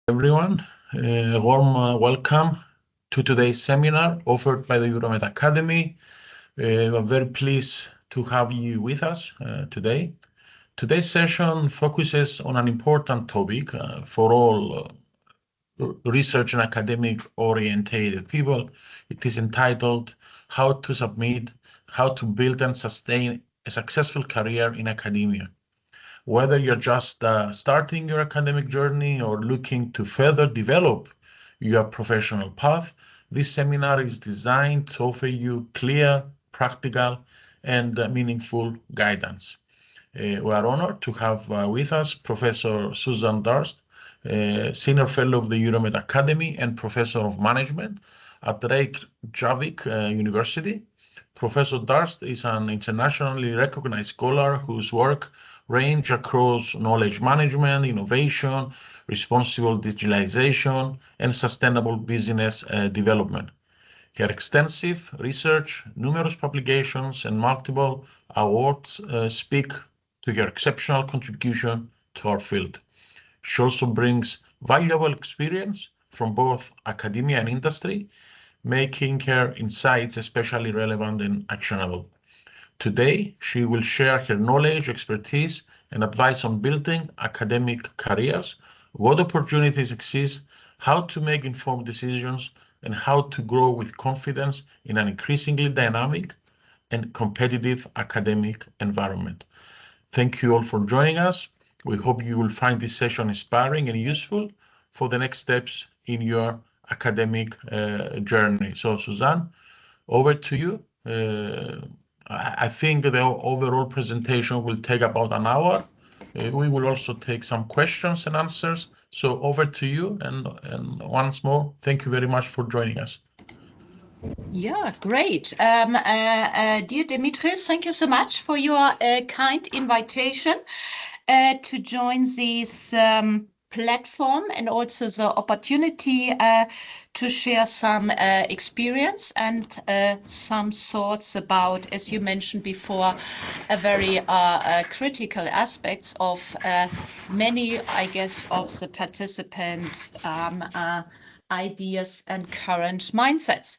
Everyone. A warm welcome to today's seminar offered by the EuroMed Academy. I'm very pleased to have you with us today. Today's session focuses on an important topic for all research and academic oriented people. It is entitled How to Submit, How to Build and Sustain a Successful Career in Academia. Whether you're just starting your academic journey or looking to further develop your professional path, this seminar is designed to offer you clear, practical, and meaningful guidance. We are honored to have with us Professor Susanne Durst, Senior Fellow of the EuroMed Academy and Professor of Management at Reykjavik University. Professor Durst is an internationally recognized scholar whose work range across knowledge management, innovation, responsible digitalization, and sustainable business development. Her extensive research, numerous publications, and multiple awards speak to her exceptional contribution to our field. She also brings valuable experience from both academia and industry, making her insights especially relevant and actionable. Today, she will share her knowledge, expertise, and advice on building academic careers, what opportunities exist, how to make informed decisions, and how to grow with confidence in an increasingly dynamic and competitive academic environment. Thank you all for joining us. We hope you will find this session inspiring and useful for the next steps in your academic journey. So, Susanne, over to you. I think the overall presentation will take about an hour. We will also take some questions and answers. So over to you. And once more, thank you very much for joining us. Yeah, great. Dear Dimitris, thank you so much for your kind invitation to join this platform and also the opportunity to share some experience and some thoughts about, as you mentioned before, a very critical aspects of many, I guess, of the participants' ideas and current mindsets.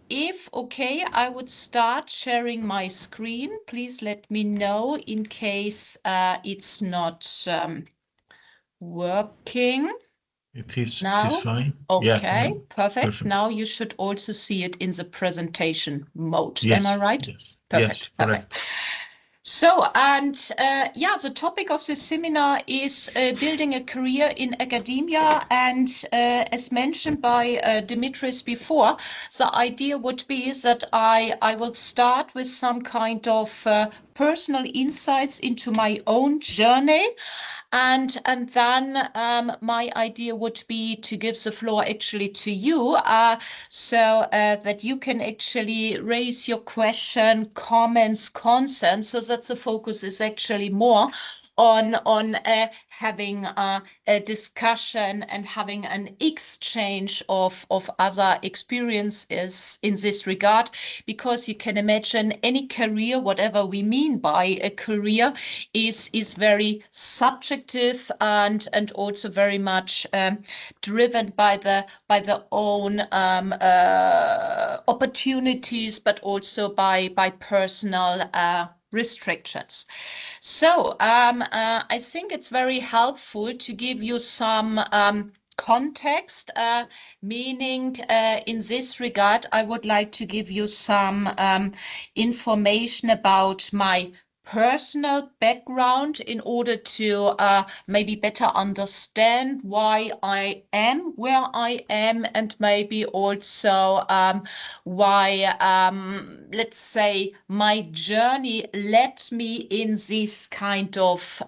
If okay, I would start sharing my screen. Please let me know in case it's not working. It is Now? fine. Okay, Yeah, perfect. Now you should also see it in the presentation mode. Yes, Am I right? yes, Perfect. yes, correct. So, and yeah, the topic of this seminar is building a career in academia. And as mentioned by Dimitris before, the idea would be that I will start with some kind of personal insights into my own journey. And then my idea would be to give the floor actually to you so that you can actually raise your question, comments, concerns, so that the focus is actually more on having a discussion and having an exchange of other experiences in this regard, because you can imagine any career, whatever we mean by a career, is very subjective and also very much driven by the own opportunities, but also by personal restrictions. So I think it's very helpful to give you some context, meaning in this regard, I would like to give you some information about my personal background in order to maybe better understand why I am where I am, and maybe also why, let's say, my journey led me in this kind of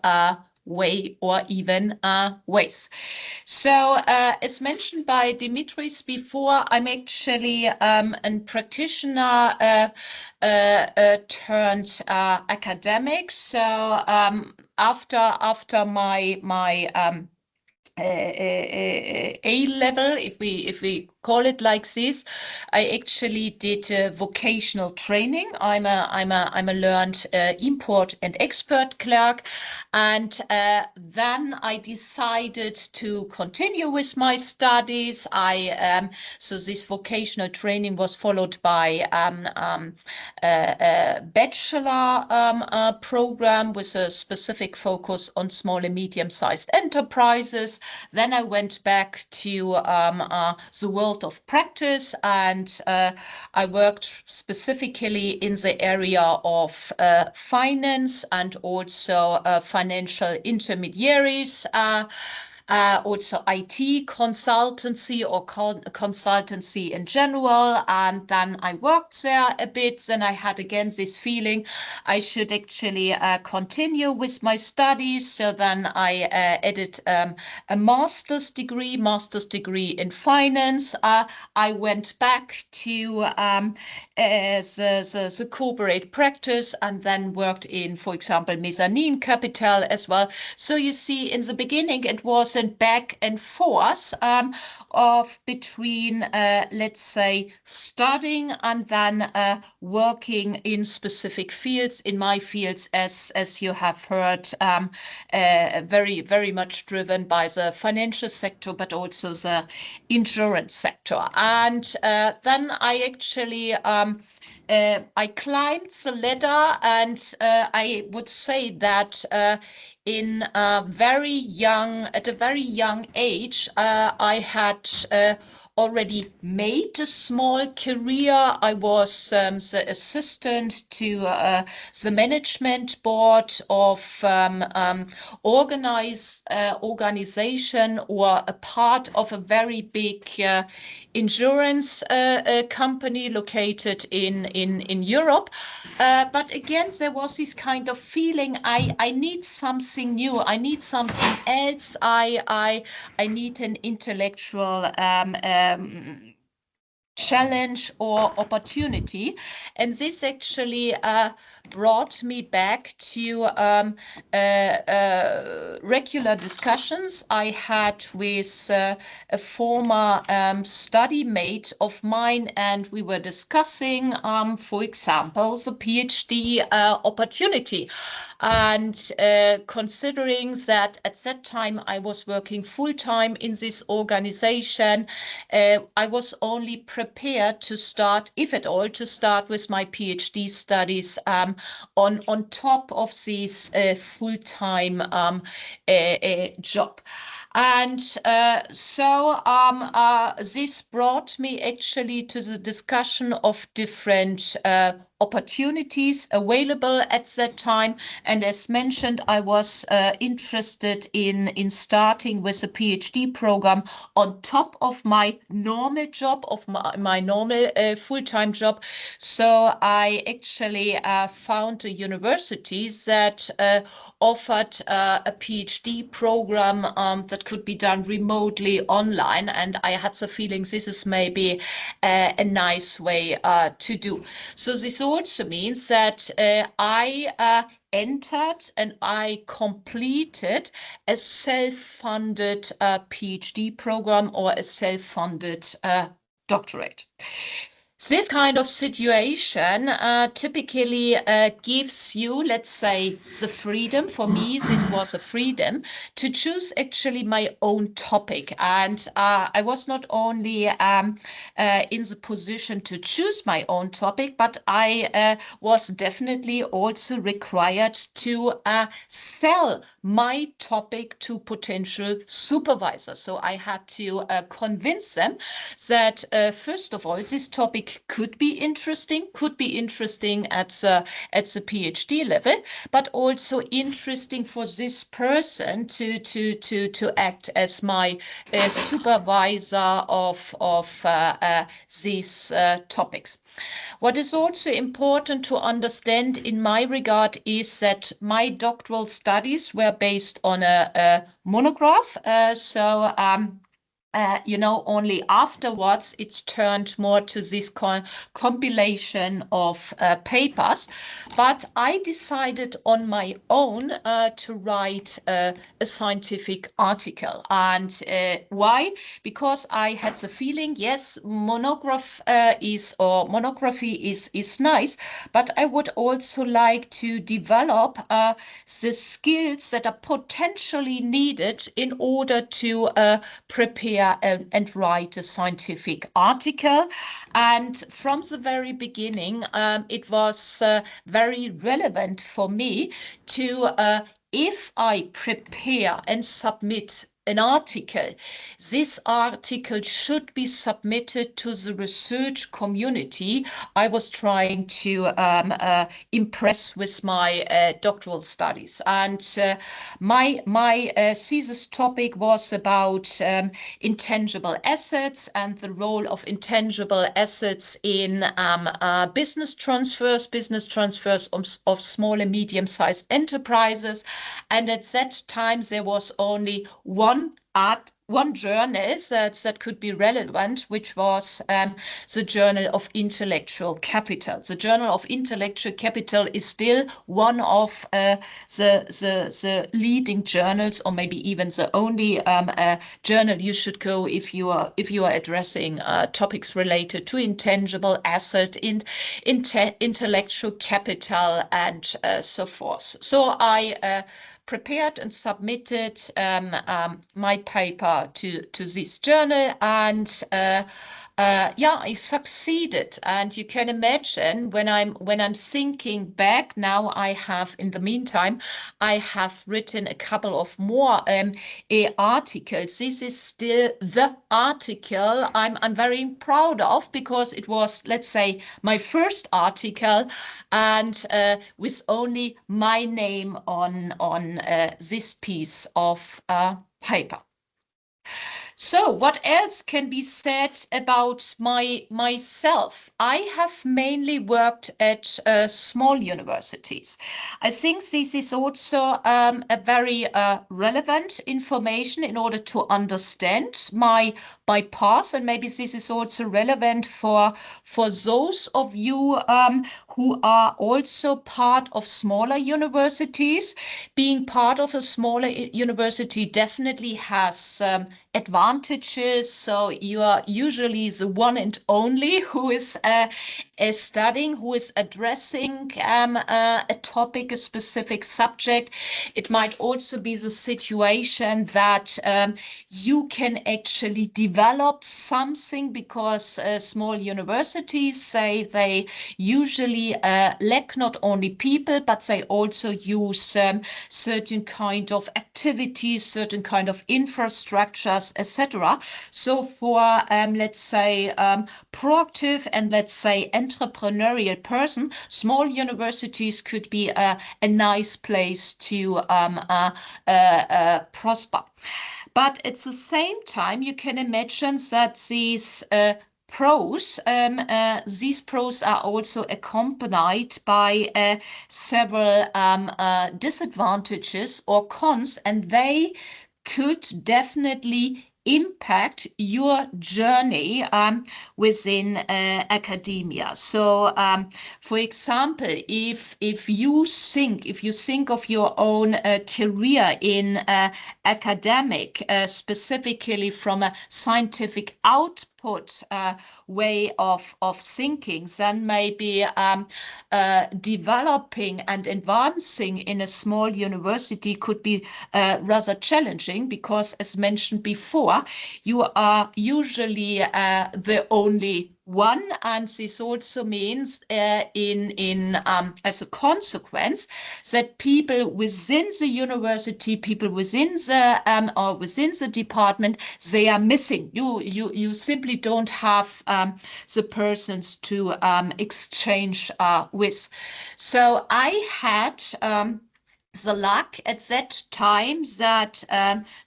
way or even ways. So as mentioned by Dimitris before, I'm actually a practitioner turned academic. So after my A level, if we call it like this. I actually did vocational training. I'm a learned import and export clerk, and then I decided to continue with my studies. So this vocational training was followed by a bachelor program with a specific focus on small and medium-sized enterprises. Then I went back to the world of practice, and I worked specifically in the area of finance and also financial intermediaries. Also IT consultancy or consultancy in general. And then I worked there a bit. Then I had again this feeling I should actually continue with my studies. So then I added a master's degree in finance. I went back to the corporate practice and then worked in, for example, mezzanine capital as well. So you see, in the beginning, it wasn't back and forth of between, let's say, studying and then working in specific fields. In my fields, as you have heard, very, very much driven by the financial sector, but also the insurance sector. And then I actually I climbed the ladder, and I would say that at a very young age, I had already made a small career. I was the assistant to the management board of organization or a part of a very big insurance company located in Europe. But again, there was this kind of feeling I need something new. I need something else. I need an intellectual challenge or opportunity. And this actually brought me back to regular discussions I had with a former study mate of mine, and we were discussing, for example, the PhD opportunity. And considering that at that time I was working full-time in this organization, I was only prepared to start, if at all, to start with my PhD studies on top of this full-time job. And so this brought me actually to the discussion of different opportunities available at that time. And as mentioned, I was interested in starting with a PhD program on top of my normal job, of my normal full-time job. So I actually found a university that offered a PhD program that could be done remotely online. And I had the feeling this is maybe a nice way to do. So this also means that I entered and I completed a self-funded PhD program or a self-funded doctorate. This kind of situation typically gives you, let's say, the freedom. For me, this was a freedom to choose actually my own topic. And I was not only in the position to choose my own topic, but I was definitely also required to sell my topic to potential supervisors. So I had to convince them that, first of all, this topic could be interesting at the PhD level, but also interesting for this person to act as my supervisor of these topics. What is also important to understand in my regard is that my doctoral studies were based on a monograph. only afterwards it's turned more to this compilation of papers. But I decided on my own to write a scientific article. And why? Because I had the feeling, yes, monography is nice, but I would also like to develop the skills that are potentially needed in order to prepare and write a scientific article. And from the very beginning, it was very relevant for me to, if I prepare and submit an article, this article should be submitted to the research community I was trying to impress with my doctoral studies. And my thesis topic was about intangible assets and the role of intangible assets in business transfers of small and medium-sized enterprises. And at that time, there was only one journal that could be relevant, which was the Journal of Intellectual Capital. The Journal of Intellectual Capital is still one of the leading journals, or maybe even the only journal you should go if you are addressing topics related to intangible asset, intellectual capital, and so forth. So I prepared and submitted my paper to this journal, and I succeeded. And you can imagine, when I'm thinking back now, in the meantime, I have written a couple of more articles. This is still the article I'm very proud of, because it was, let's say, my first article, and with only my name on this piece of paper. So what else can be said about myself? I have mainly worked at small universities. I think this is also a very relevant information in order to understand my path, and maybe this is also relevant for those of you who are also part of smaller universities. Being part of a smaller university definitely has advantages. So you are usually the one and only who is studying, who is addressing a topic, a specific subject. It might also be the situation that you can actually develop something, because small universities say they usually lack not only people, but they also use certain kind of activities, certain kind of infrastructures, etc. So for let's say proactive and, let's say, entrepreneurial person, small universities could be a nice place to prosper. But at the same time, you can imagine that these pros are also accompanied by several disadvantages or cons, and they could definitely impact your journey within academia. So for example, if you think of your own career in academic, specifically from a scientific output way of thinking, then maybe developing and advancing in a small university could be rather challenging, because, as mentioned before, you are usually the only one, and this also means as a consequence that people within the university, people within the or within the department, they are missing. You simply don't have the persons to exchange with. So I had the luck at that time that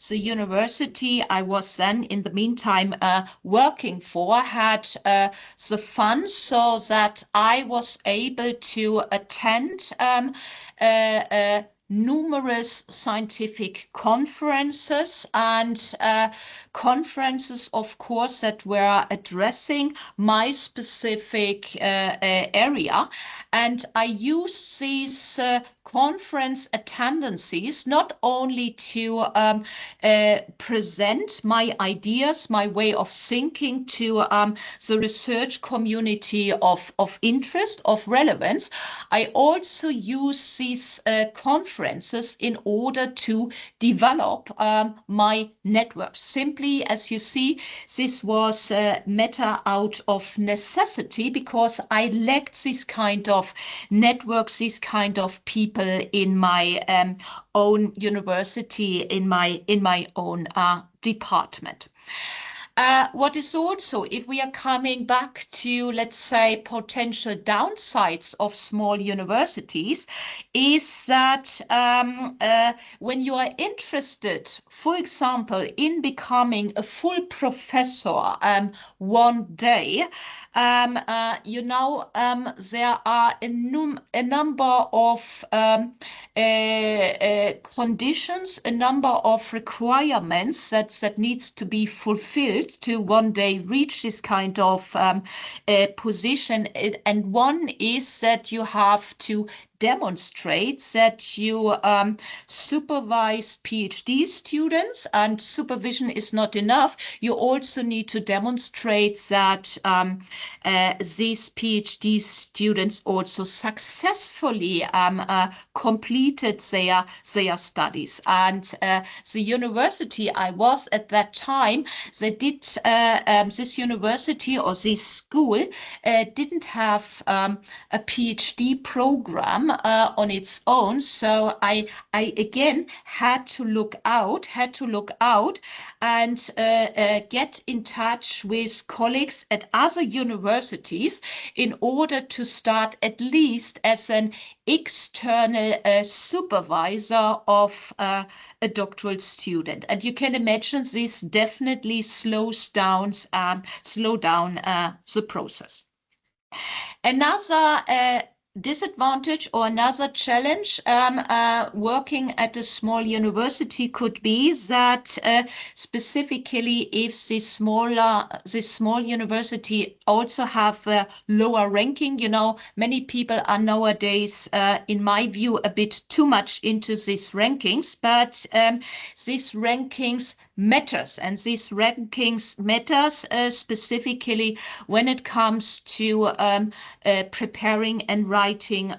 the university I was then in the meantime working for had the funds, so that I was able to attend numerous scientific conferences and conferences, of course, that were addressing my specific area. And I use these conference attendances not only to present my ideas, my way of thinking to the research community of interest, of relevance. I also use these conferences in order to develop my network. Simply, as you see, this was a matter out of necessity because I lacked this kind of networks, this kind of people in my own university, in my own department. What is also, if we are coming back to, let's say, potential downsides of small universities, is that when you are interested, for example, in becoming a full professor one day, there are a number of conditions, a number of requirements that needs to be fulfilled to one day reach this kind of position. And one is that you have to demonstrate that you supervise PhD students, and supervision is not enough. You also need to demonstrate that these PhD students also successfully completed their studies. And the university I was at that time, they did this university or this school didn't have a PhD program on its own. So I again had to look out and get in touch with colleagues at other universities in order to start at least as an external supervisor of a doctoral student. And you can imagine this definitely slow down the process. Another disadvantage or another challenge working at a small university could be that specifically if this small university also have a lower ranking, many people are nowadays, in my view, a bit too much into these rankings, but these rankings matters, and these rankings matters specifically when it comes to preparing and writing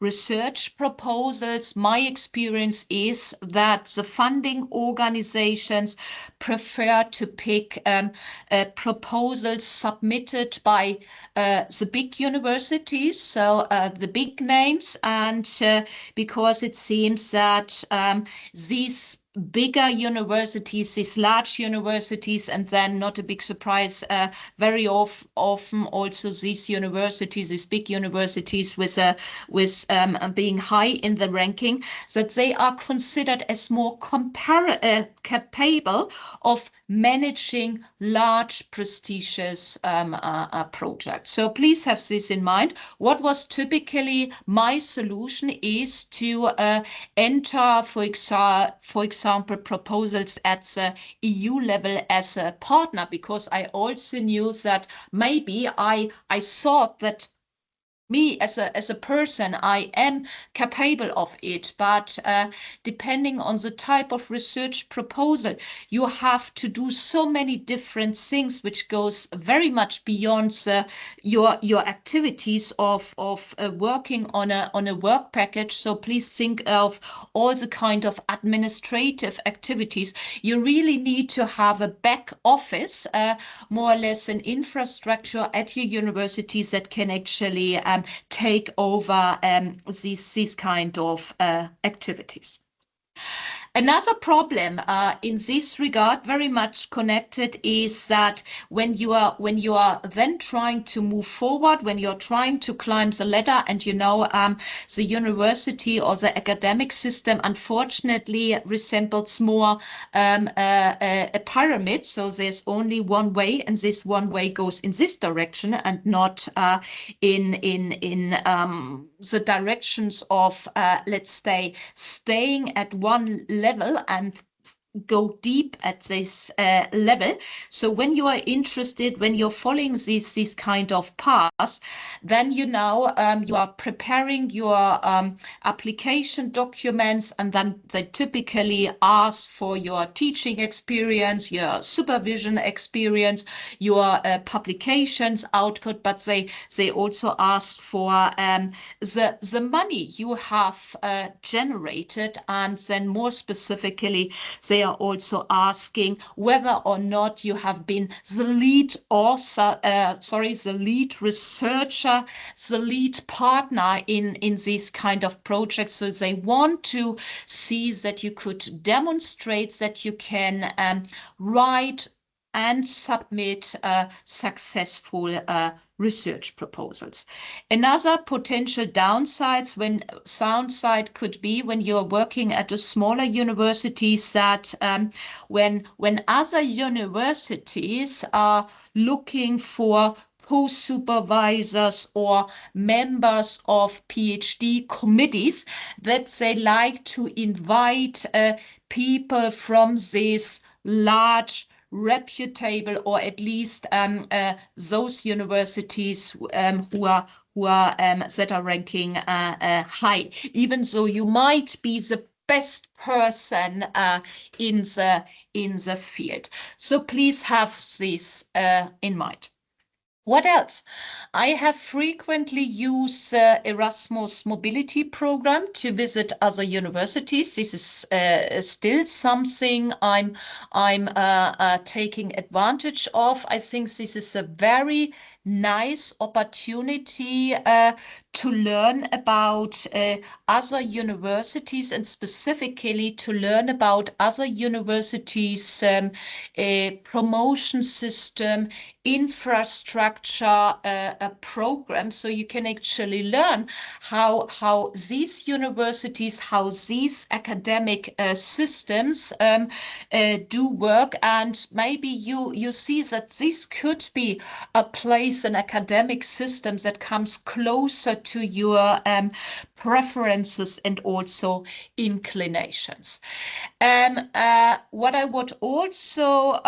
research proposals. My experience is that the funding organizations prefer to pick proposals submitted by the big universities, so the big names, and because it seems that these bigger universities, these large universities, and then not a big surprise, very often also these universities, these big universities with being high in the ranking, that they are considered as more capable of managing large prestigious projects. So please have this in mind. What was typically my solution is to enter, for example, proposals at the EU level as a partner, because I also knew that maybe I thought that me as a person, I am capable of it, but depending on the type of research proposal, you have to do so many different things, which goes very much beyond your activities of working on a work package. So please think of all the kind of administrative activities. You really need to have a back office, more or less an infrastructure at your universities that can actually take over these kind of activities. Another problem in this regard, very much connected, is that when you are then trying to move forward, when you're trying to climb the ladder, and the university or the academic system unfortunately resembles more a pyramid. So there's only one way, and this one way goes in this direction and not in the directions of, let's say, staying at one level and go deep at this level. So when you are interested, when you're following these kind of paths, then you are preparing your application documents, and then they typically ask for your teaching experience, your supervision experience, your publications output, but they also ask for the money you have generated, and then more specifically, they are also asking whether or not you have been the lead author, the lead researcher, the lead partner in these kind of projects. So they want to see that you could demonstrate that you can write and submit successful research proposals. Another potential downside could be when you're working at a smaller universities, that when other universities are looking for co-supervisors or members of PhD committees, that they like to invite people from these large reputable, or at least those universities who are that are ranking high, even though you might be the best person in the field. So please have this in mind. What else? I have frequently used the Erasmus Mobility Program to visit other universities. This is still something I'm taking advantage of. I think this is a very nice opportunity to learn about other universities, and specifically to learn about other universities' promotion system, infrastructure program. So you can actually learn how these universities, how these academic systems do work, and maybe you see that this could be a place, an academic system that comes closer to your preferences and also inclinations. What I would also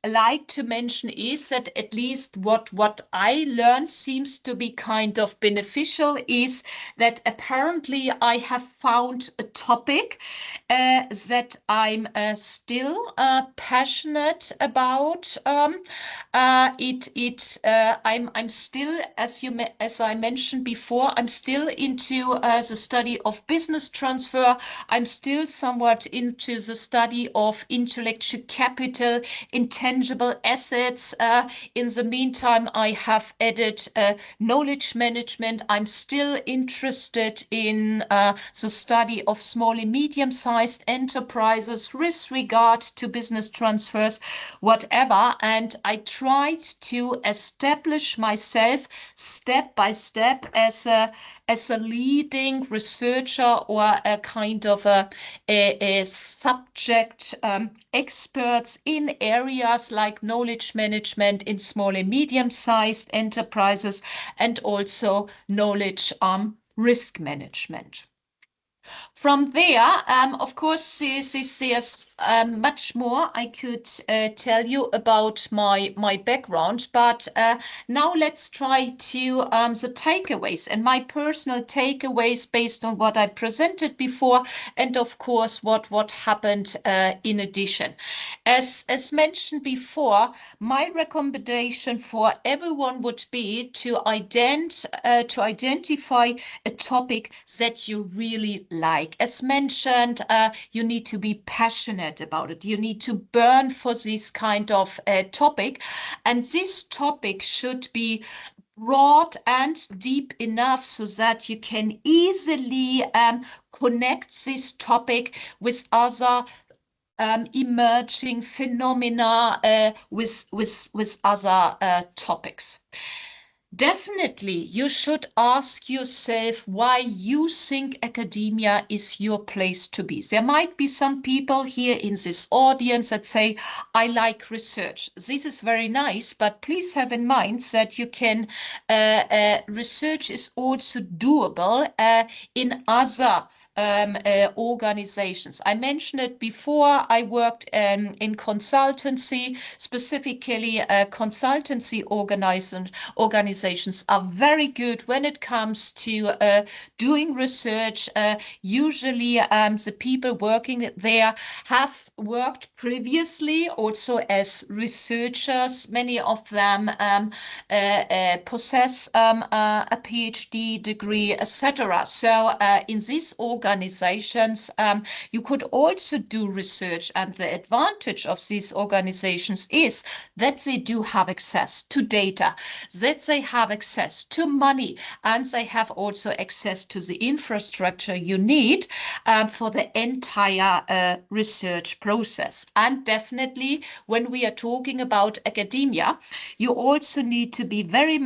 like to mention is that at least what I learned seems to be kind of beneficial, is that apparently I have found a topic that I'm still passionate about. I'm still, as I mentioned before, I'm still into the study of business transfer. I'm still somewhat into the study of intellectual capital, intangible assets. In the meantime, I have added knowledge management. I'm still interested in the study of small and medium-sized enterprises with regard to business transfers, whatever. And I tried to establish myself step by step as a leading researcher, or a kind of a subject experts in areas like knowledge management in small and medium-sized enterprises, and also knowledge on risk management. From there, of course, there's much more I could tell you about my background, but now let's try to the takeaways, and my personal takeaways based on what I presented before, and of course what happened in addition. As mentioned before, my recommendation for everyone would be to identify a topic that you really like. As mentioned, you need to be passionate about it. You need to burn for this kind of topic, and this topic should be broad and deep enough so that you can easily connect this topic with other emerging phenomena, with other topics. Definitely, you should ask yourself why you think academia is your place to be. There might be some people here in this audience that say, I like research. This is very nice, but please have in mind that you can, research is also doable in other organizations. I mentioned it before. I worked in consultancy, specifically consultancy organizations are very good when it comes to doing research. Usually the people working there have worked previously also as researchers. Many of them possess a PhD degree, etc. So in these organizations, you could also do research, and the advantage of these organizations is that they do have access to data, that they have access to money, and they have also access to the infrastructure you need for the entire research process. And definitely, when we are talking about academia, you also need to be very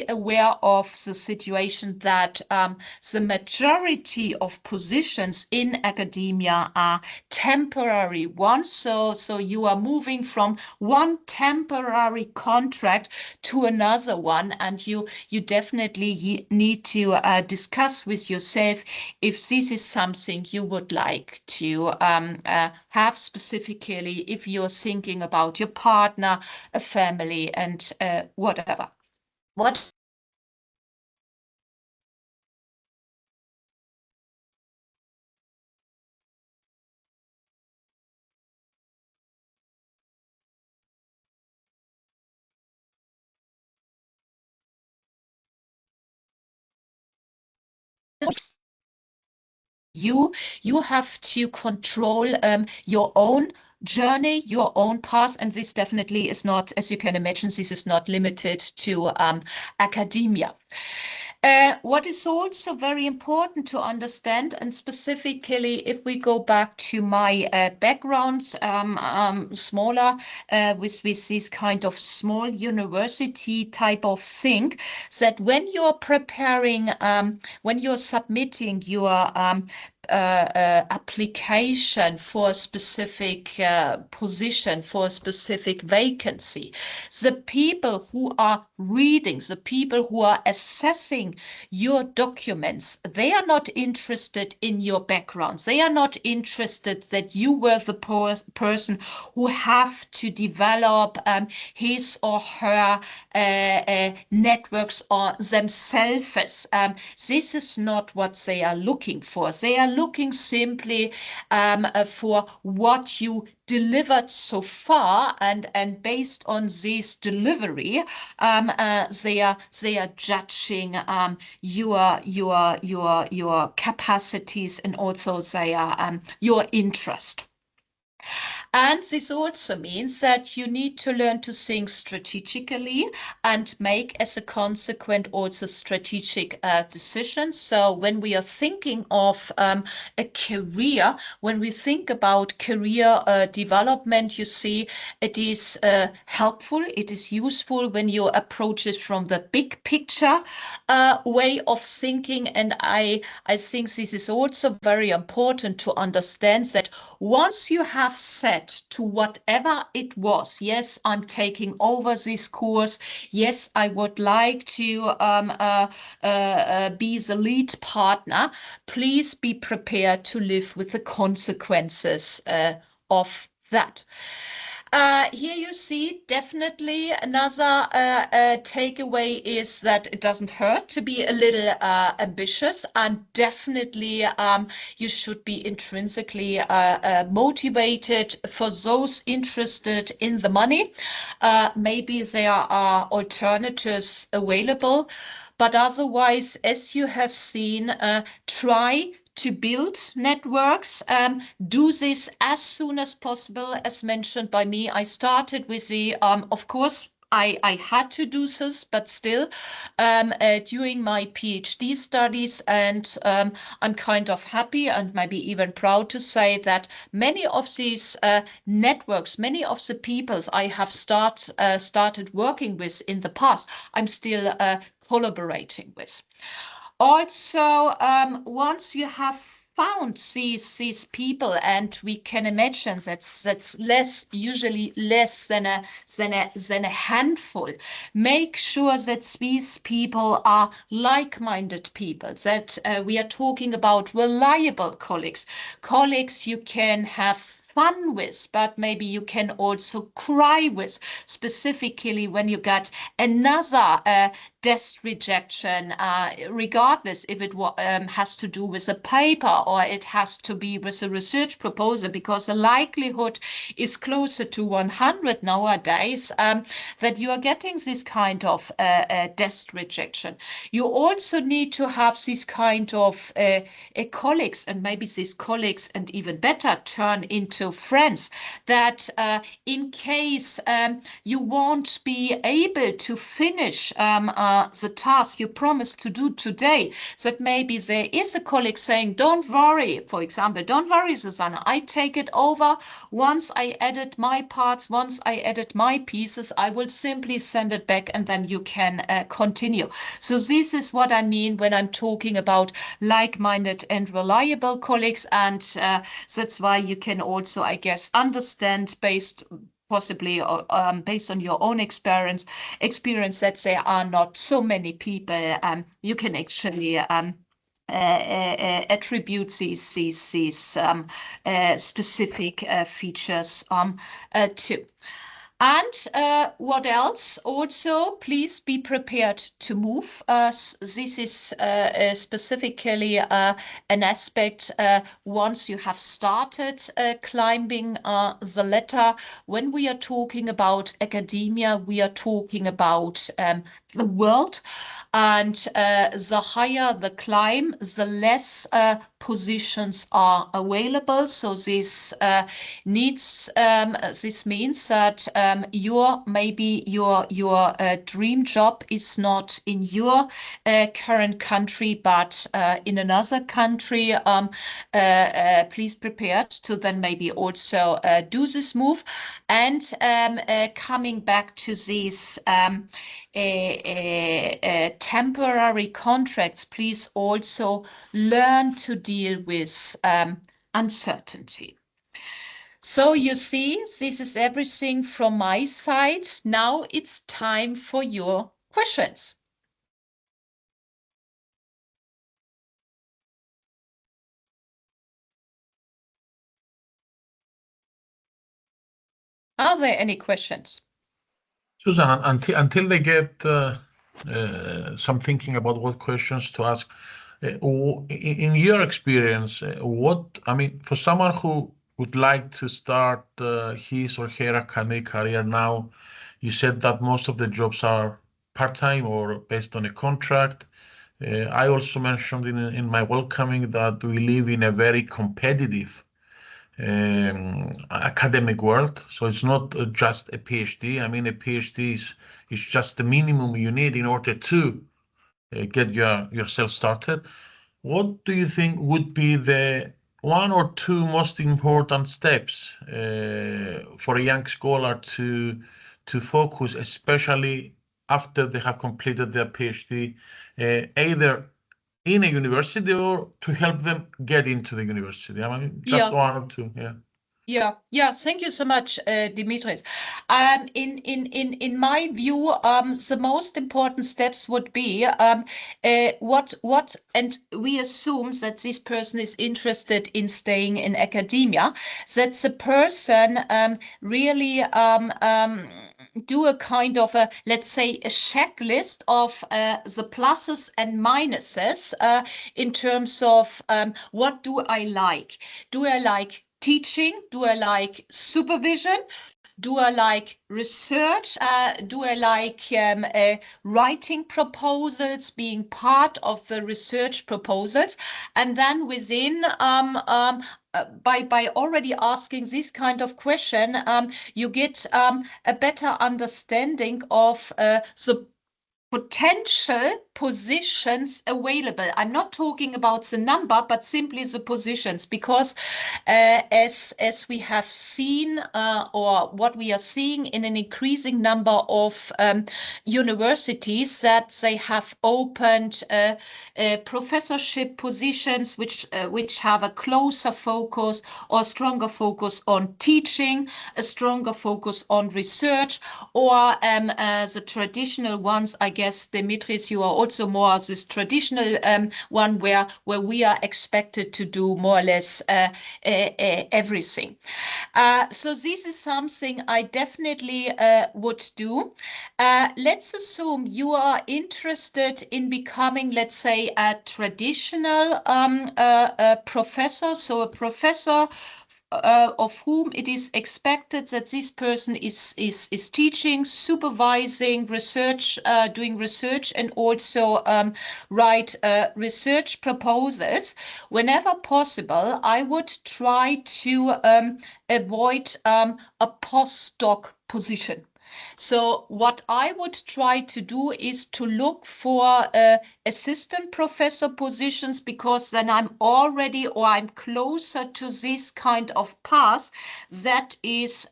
aware of the situation that the majority of positions in academia are temporary ones. So you are moving from one temporary contract to another one, and you definitely need to discuss with yourself if this is something you would like to have, specifically if you're thinking about your partner, a family, and whatever. What you have to control your own journey, your own path, and this definitely is not, as you can imagine, this is not limited to academia. What is also very important to understand, and specifically if we go back to my background, smaller, with these kind of small university type of thing, that when you're preparing, when you're submitting your application for a specific position, for a specific vacancy, the people who are reading, the people who are assessing your documents, they are not interested in your backgrounds. They are not interested that you were the person who have to develop his or her networks or themselves. This is not what they are looking for. They are looking simply for what you delivered so far, and based on this delivery, they are judging your capacities, and also your interest. And this also means that you need to learn to think strategically and make, as a consequence, also strategic decisions. So when we are thinking of a career, when we think about career development, you see, it is helpful, it is useful when you approach it from the big picture way of thinking. And I think this is also very important to understand that once you have said to whatever it was, yes, I'm taking over this course, yes, I would like to be the lead partner, please be prepared to live with the consequences of that. Here you see definitely another takeaway is that it doesn't hurt to be a little ambitious, and definitely you should be intrinsically motivated. For those interested in the money, maybe there are alternatives available, but otherwise, as you have seen, try to build networks. Do this as soon as possible. As mentioned by me, I started with the, of course, I had to do this, but still, during my PhD studies, and I'm kind of happy and maybe even proud to say that many of these networks, many of the peoples I have started working with in the past, I'm still collaborating with. Also, once you have found these people, and we can imagine that's usually less than a handful, make sure that these people are like-minded people, that we are talking about reliable colleagues you can have fun with, but maybe you can also cry with, specifically when you get another desk rejection, regardless if it has to do with a paper or it has to be with a research proposal, because the likelihood is closer to 100 nowadays that you are getting this kind of desk rejection. You also need to have this kind of colleagues, and maybe these colleagues, and even better, turn into friends, that in case you won't be able to finish the task you promised to do today, that maybe there is a colleague saying, don't worry, for example, don't worry, Susanne, I take it over. Once I edit my parts, once I edit my pieces, I will simply send it back and then you can continue. So this is what I mean when I'm talking about like-minded and reliable colleagues, and that's why you can also, I guess, understand possibly based on your own experience that there are not so many people you can actually attribute these specific features to. And what else? Also, please be prepared to move. This is specifically an aspect once you have started climbing the ladder. When we are talking about academia, we are talking about the world, and the higher the climb, the less positions are available. So this means that your dream job is not in your current country, but in another country. Please prepare to then maybe also do this move. And coming back to these temporary contracts, please also learn to deal with uncertainty. So you see, this is everything from my side. Now it's time for your questions. Are there any questions? Susan, until they get some thinking about what questions to ask, in your experience, for someone who would like to start his or her academic career now, you said that most of the jobs are part-time or based on a contract. I also mentioned in my welcoming that we live in a very competitive academic world. So it's not just a PhD. I mean, a PhD is just the minimum you need in order to get yourself started. What do you think would be the one or two most important steps for a young scholar to focus, especially after they have completed their PhD, either in a university or to help them get into the university? I mean, just one or two, yeah. Yeah. Thank you so much, Dimitris. In my view, the most important steps would be and we assume that this person is interested in staying in academia, that the person really do a kind of let's say, a checklist of the pluses and minuses in terms of what do I like? Do I like teaching? Do I like supervision? Do I like research? Do I like writing proposals, being part of the research proposals? And then within, by already asking this kind of question, you get a better understanding of the potential positions available. I'm not talking about the number, but simply the positions, because as we have seen, or what we are seeing in an increasing number of universities, that they have opened professorship positions which have a closer focus or stronger focus on teaching, a stronger focus on research, or the traditional ones. I guess, Dimitris, you are also more this traditional one where we are expected to do more or less everything. So this is something I definitely would do. Let's assume you are interested in becoming, let's say, a traditional professor, so a professor of whom it is expected that this person is teaching, supervising research, doing research, and also write research proposals. Whenever possible, I would try to avoid a postdoc position. So what I would try to do is to look for assistant professor positions, because then I'm already, or I'm closer to this kind of path that is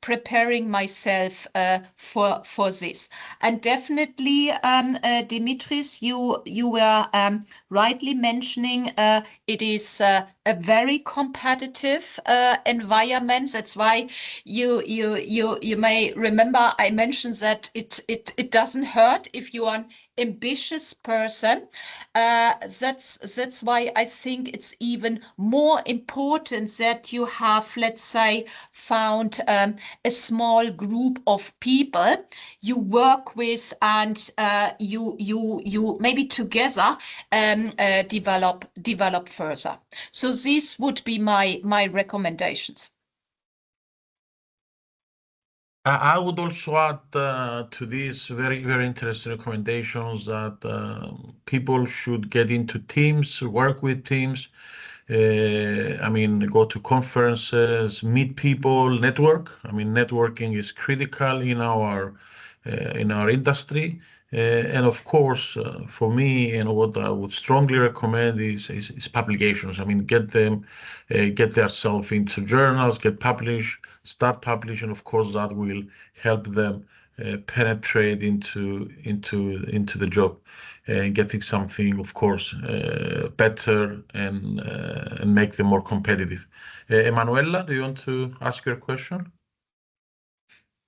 preparing myself for this. And definitely, Dimitris, you were rightly mentioning it is a very competitive environment. That's why you may remember I mentioned that it doesn't hurt if you are an ambitious person. That's why I think it's even more important that you have, let's say, found a small group of people you work with, and you maybe together develop further. So these would be my recommendations. I would also add to these very interesting recommendations that people should get into teams, work with teams. I mean, go to conferences, meet people, network. I mean, networking is critical in our industry. And of course, for me, and what I would strongly recommend is publications. I mean, get themselves into journals, get published, start publishing. Of course, that will help them penetrate into the job and getting something, of course, better and make them more competitive. Emanuela, do you want to ask your question?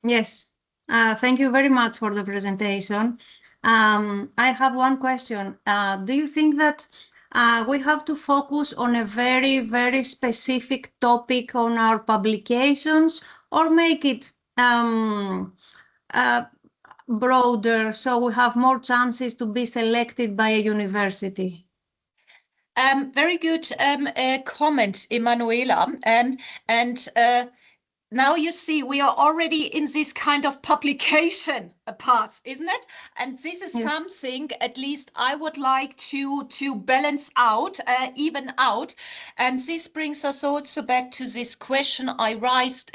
Yes, thank you very much for the presentation. I have one question. Do you think that we have to focus on a very specific topic on our publications, or make it broader so we have more chances to be selected by a university? Very good comment, Emanuela. And now you see we are already in this kind of publication path, isn't it? And this is something at least I would like to balance out, even out. And this brings us also back to this question I raised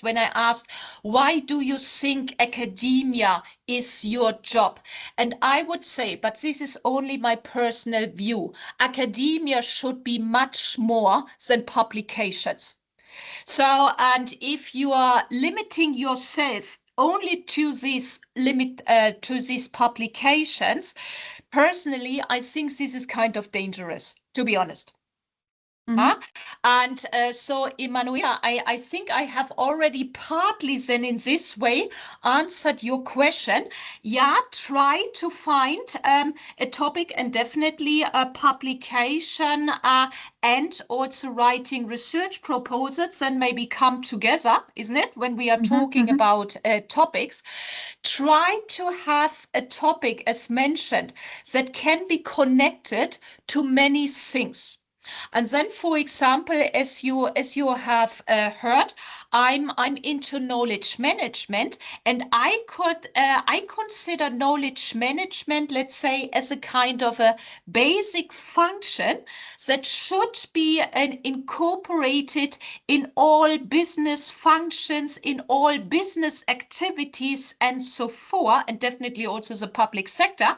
when I asked, why do you think academia is your job? And I would say, but this is only my personal view, academia should be much more than publications. So, and if you are limiting yourself only to these publications, personally, I think this is kind of dangerous, to be honest. And so, Emanuela, I think I have already partly then in this way answered your question. Yeah, try to find a topic, and definitely a publication and also writing research proposals, and maybe come together, isn't it? When we are talking about topics, try to have a topic, as mentioned, that can be connected to many things. And then, for example, as you have heard, I'm into knowledge management, and I consider knowledge management, let's say, as a kind of a basic function that should be incorporated in all business functions, in all business activities, and so forth, and definitely also the public sector.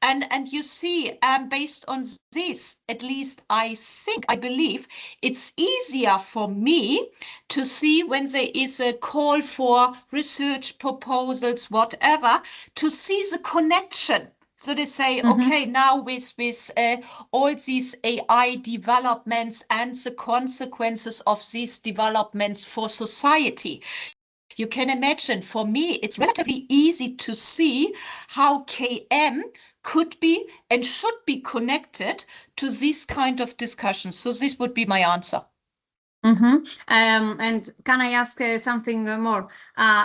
And you see, based on this, at least I believe it's easier for me to see when there is a call for research proposals, whatever, to see the connection. So they say, okay, now with all these AI developments and the consequences of these developments for society, you can imagine, for me, it's relatively easy to see how KM could be and should be connected to this kind of discussion. So this would be my answer. And can I ask something more?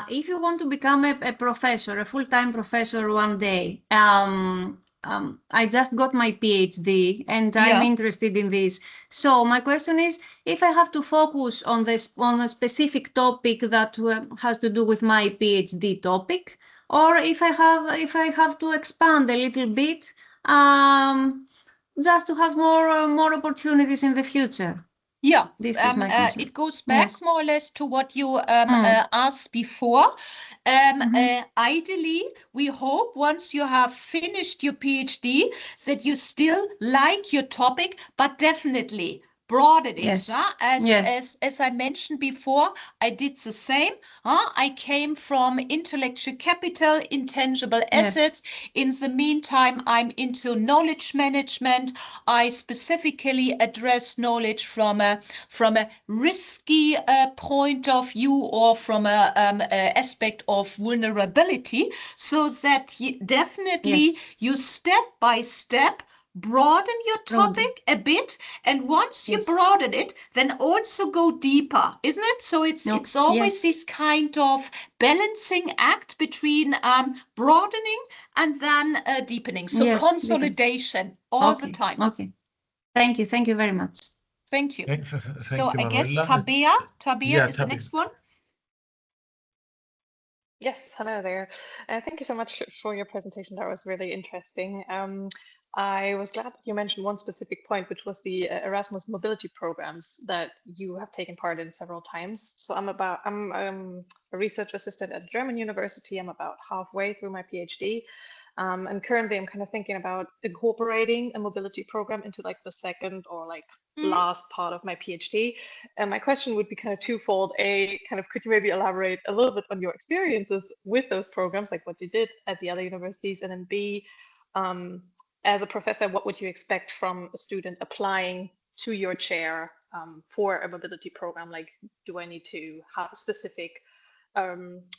If you want to become a professor, a full-time professor one day, I just got my PhD and I'm interested in this. So my question is, if I have to focus on a specific topic that has to do with my PhD topic, or if I have to expand a little bit, just to have more opportunities in the future. Yeah, this is my question. It goes back more or less to what you asked before. Ideally, we hope once you have finished your PhD that you still like your topic, but definitely broaden it. As I mentioned before, I did the same. I came from intellectual capital, intangible assets. In the meantime, I'm into knowledge management. I specifically address knowledge from a risky point of view, or from a aspect of vulnerability, so that definitely you step by step broaden your topic a bit, and once you broaden it, then also go deeper, isn't it? So it's always this kind of balancing act between broadening and then deepening. So consolidation all the time. Okay. Thank you very much. Thank you. Thank So you, I guess Manuela. Tabea is the next one. Yes, hello there. Thank you so much for your presentation. That was really interesting. I was glad that you mentioned one specific point, which was the Erasmus mobility programs that you have taken part in several times. So I'm a research assistant at a German university. I'm about halfway through my PhD. And currently I'm kind of thinking about incorporating a mobility program into like the second or like last part of my PhD. And my question would be kind of twofold. A, kind of, could you maybe elaborate a little bit on your experiences with those programs, like what you did at the other universities? And then B, as a professor, what would you expect from a student applying to your chair for a mobility program? Like, do I need to have a specific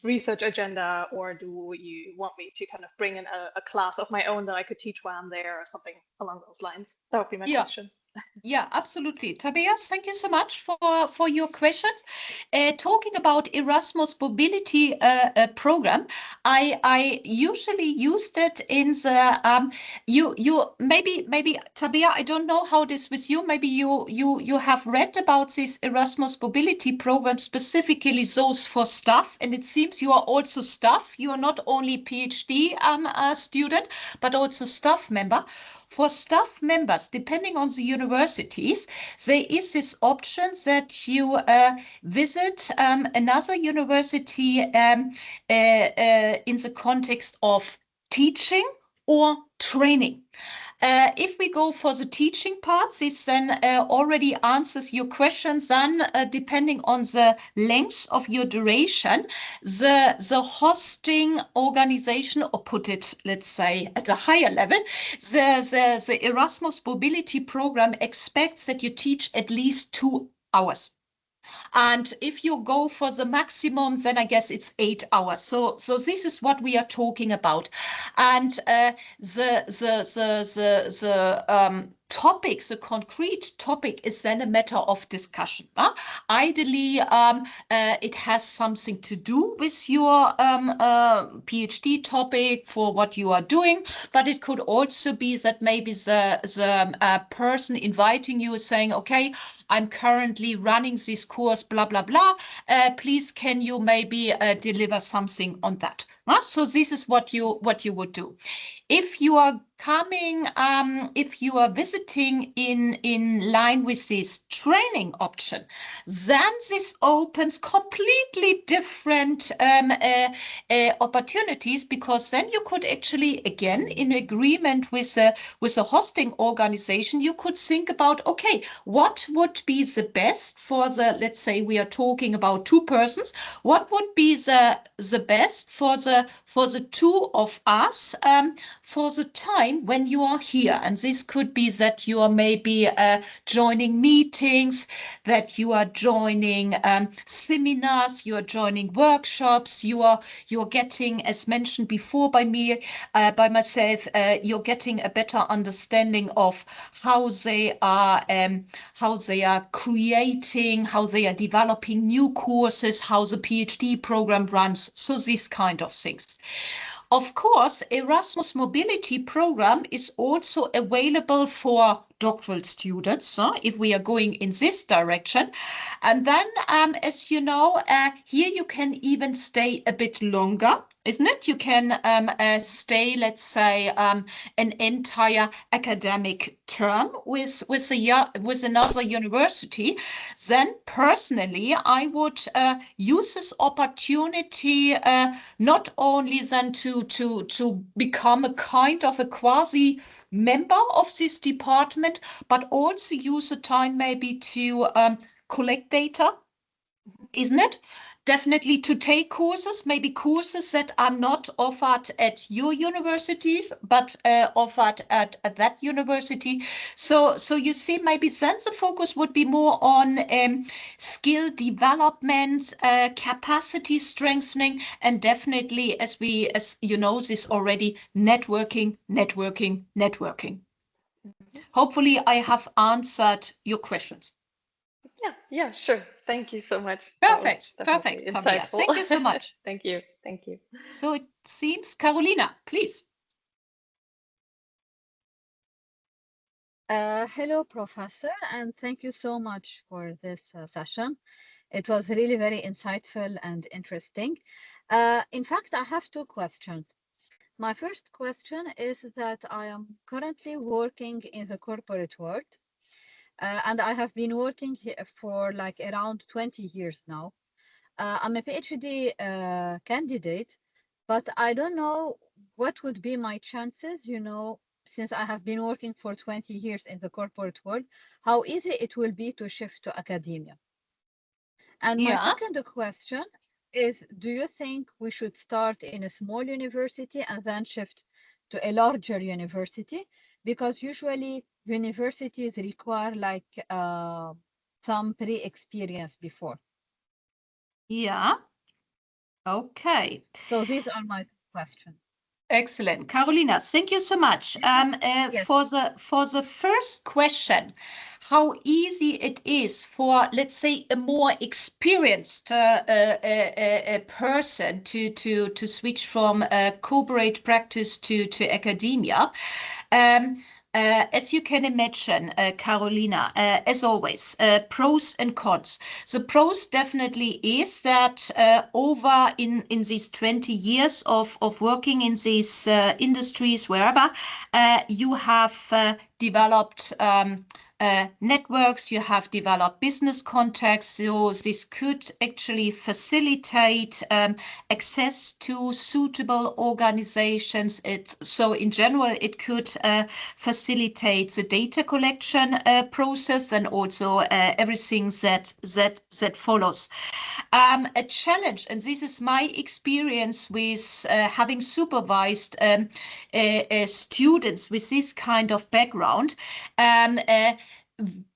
research agenda, or do you want me to kind of bring in a class of my own that I could teach while I'm there, or something along those lines? That would be my question. Yeah, absolutely. Tobias, thank you so much for your questions. Talking about Erasmus mobility program, I usually used it in the you maybe Tabea, I don't know how it is with you. Maybe you have read about this Erasmus mobility program, specifically those for staff, and it seems you are also staff. You are not only PhD student, but also staff member. For staff members, depending on the universities, there is this option that you visit another university in the context of teaching or training. If we go for the teaching part, this then already answers your questions. Then, depending on the length of your duration, the hosting organization, or put it, let's say, at a higher level, the Erasmus mobility program expects that you teach at least 2 hours. And if you go for the maximum, then I guess it's 8 hours. So this is what we are talking about. And topic, the concrete topic, is then a matter of discussion. Ideally, it has something to do with your PhD topic for what you are doing, but it could also be that maybe the person inviting you is saying, okay, I'm currently running this course, blah, blah, blah. Please, can you maybe deliver something on that? So this is what you would do. If you are coming, if you are visiting in line with this training option, then this opens completely different opportunities, because then you could actually, again, in agreement with a hosting organization, you could think about, okay, what would be the best for the, let's say we are talking about 2 persons, what would be the best for the 2 of us for the time when you are here. And this could be that you are maybe joining meetings, that you are joining seminars, you are joining workshops, you are getting, as mentioned before by me, by myself, you're getting a better understanding of how they are creating, how they are developing new courses, how the PhD program runs. So these kind of things. Of course, Erasmus Mobility Program is also available for doctoral students, if we are going in this direction. And then, as you know, here you can even stay a bit longer, isn't it? You can stay, let's say, an entire academic term with another university. Then, personally, I would use this opportunity not only then to become a kind of a quasi member of this department, but also use the time maybe to collect data, isn't it? Definitely to take courses, maybe courses that are not offered at your universities, but offered at that university. So you see, maybe then the focus would be more on skill development, capacity strengthening, and definitely, as you know this already, networking. Hopefully I have answered your questions. Yeah, sure. Thank you so much. Perfect, Insightful. Tabea. Thank you so much. Thank you. So it seems, Carolina, please. Hello, Professor, and thank you so much for this session. It was really very insightful and interesting. In fact, I have 2 questions. My first question is that I am currently working in the corporate world, and I have been working here for like around 20 years now. I'm a PhD candidate, but I don't know what would be my chances, since I have been working for 20 years in the corporate world, how easy it will be to shift to academia. And my second question is, do you think we should start in a small university and then shift to a larger university? Because usually universities require like some pre-experience before. Yeah. Okay. So these are my questions. Excellent. Carolina, thank you so much. Yes. For the first question, how easy it is for, let's say, a more experienced person to switch from corporate practice to academia. As you can imagine, Carolina, as always, pros and cons. The pros definitely is that over in these 20 years of working in these industries, wherever, you have developed networks, you have developed business contacts, so this could actually facilitate access to suitable organizations. So in general, it could facilitate the data collection process and also everything that follows. A challenge, and this is my experience with having supervised students with this kind of background,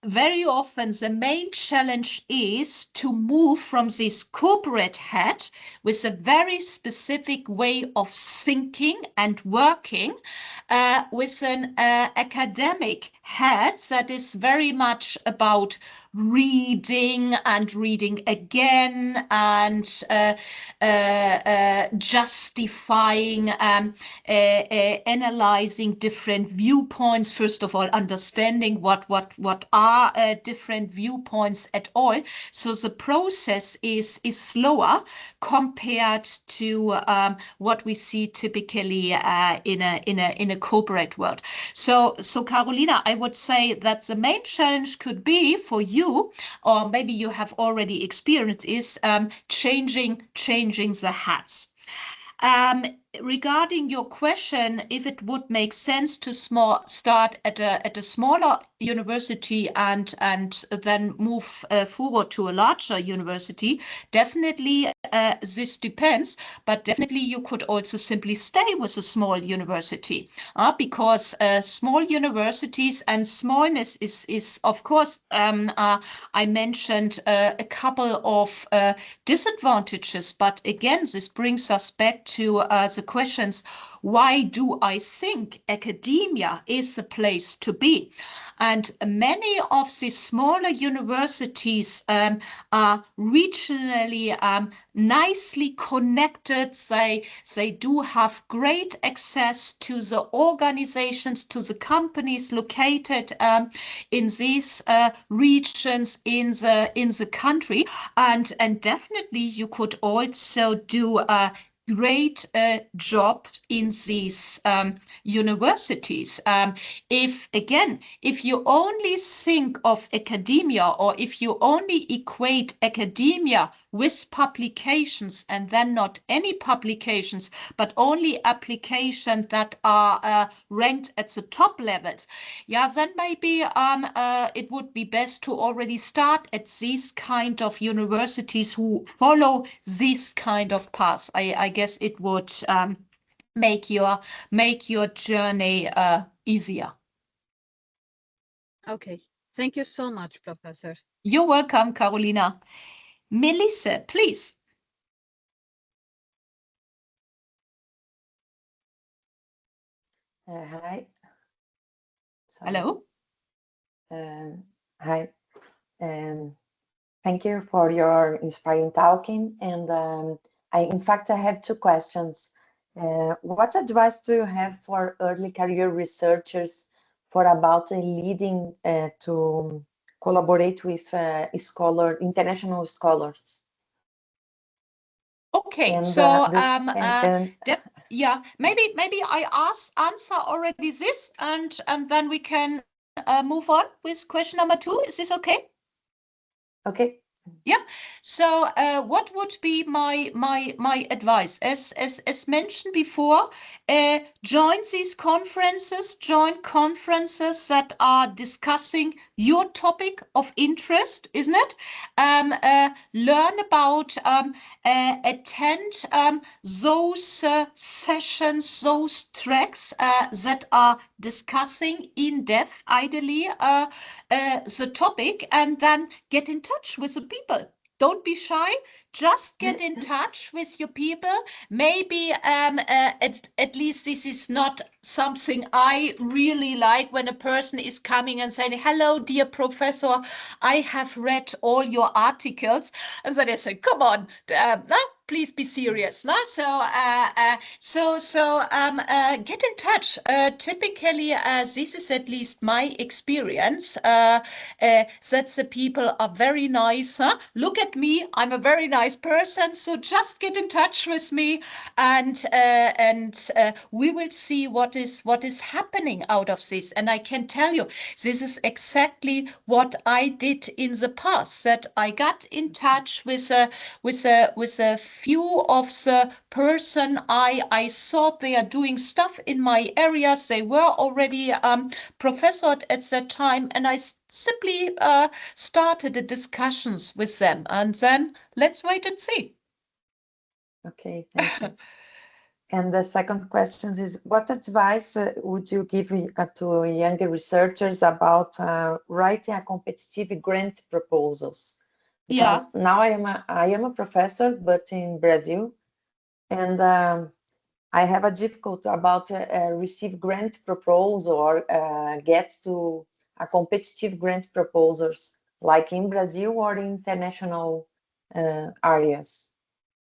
very often the main challenge is to move from this corporate hat with a very specific way of thinking and working with an academic heads that is very much about reading and reading again and justifying, analyzing different viewpoints. First of all, understanding what are different viewpoints at all. So the process is slower compared to what we see typically in a corporate world. So Carolina, I would say that the main challenge could be for you, or maybe you have already experienced, is changing the hats. Regarding your question, if it would make sense to start at a smaller university and then move forward to a larger university, definitely this depends, but definitely you could also simply stay with a small university, because small universities and smallness is of course, I mentioned a couple of disadvantages, but again, this brings us back to the questions, why do I think academia is a place to be? And many of the smaller universities are regionally nicely connected. They do have great access to the organizations, to the companies located in these regions in the country, and definitely you could also do a great job in these universities. If you only think of academia, or if you only equate academia with publications and then not any publications, but only applications that are ranked at the top levels, then maybe it would be best to already start at these kind of universities who follow this kind of path. I guess it would make your journey easier. Okay, thank you so much, Professor. You're welcome, Carolina. Melissa, please. Hi. Sorry. Hello. Hi. Thank you for your inspiring talking. And in fact, I have two questions. What advice do you have for early career researchers for about leading to collaborate with international scholars? Okay, And, so yeah, maybe I answer already this, and then we can move on with question number 2. Is this okay? Okay. Yeah. So what would be my advice? As mentioned before, join these conferences, join conferences that are discussing your topic of interest, isn't it? Learn about, attend those sessions, those tracks that are discussing in depth, ideally, the topic, and then get in touch with the people. Don't be shy. Just get in touch with your people. Maybe at least this is not something I really like, when a person is coming and saying, hello, dear professor, I have read all your articles. And then I say, come on, please be serious. No? So get in touch. Typically, this is at least my experience, that the people are very nice. Look at me, I'm a very nice person. So just get in touch with me, and we will see what is happening out of this. And I can tell you, this is exactly what I did in the past. That I got in touch with a few of the person I thought they are doing stuff in my areas. They were already professored at that time, and I simply started the discussions with them, and then let's wait and see. Okay, thank you. And the second question is, what advice would you give to younger researchers about writing a competitive grant proposals? Because now I am a professor, but in Brazil, and I have a difficulty about receive grant proposal or get to a competitive grant proposals, like in Brazil or in international areas?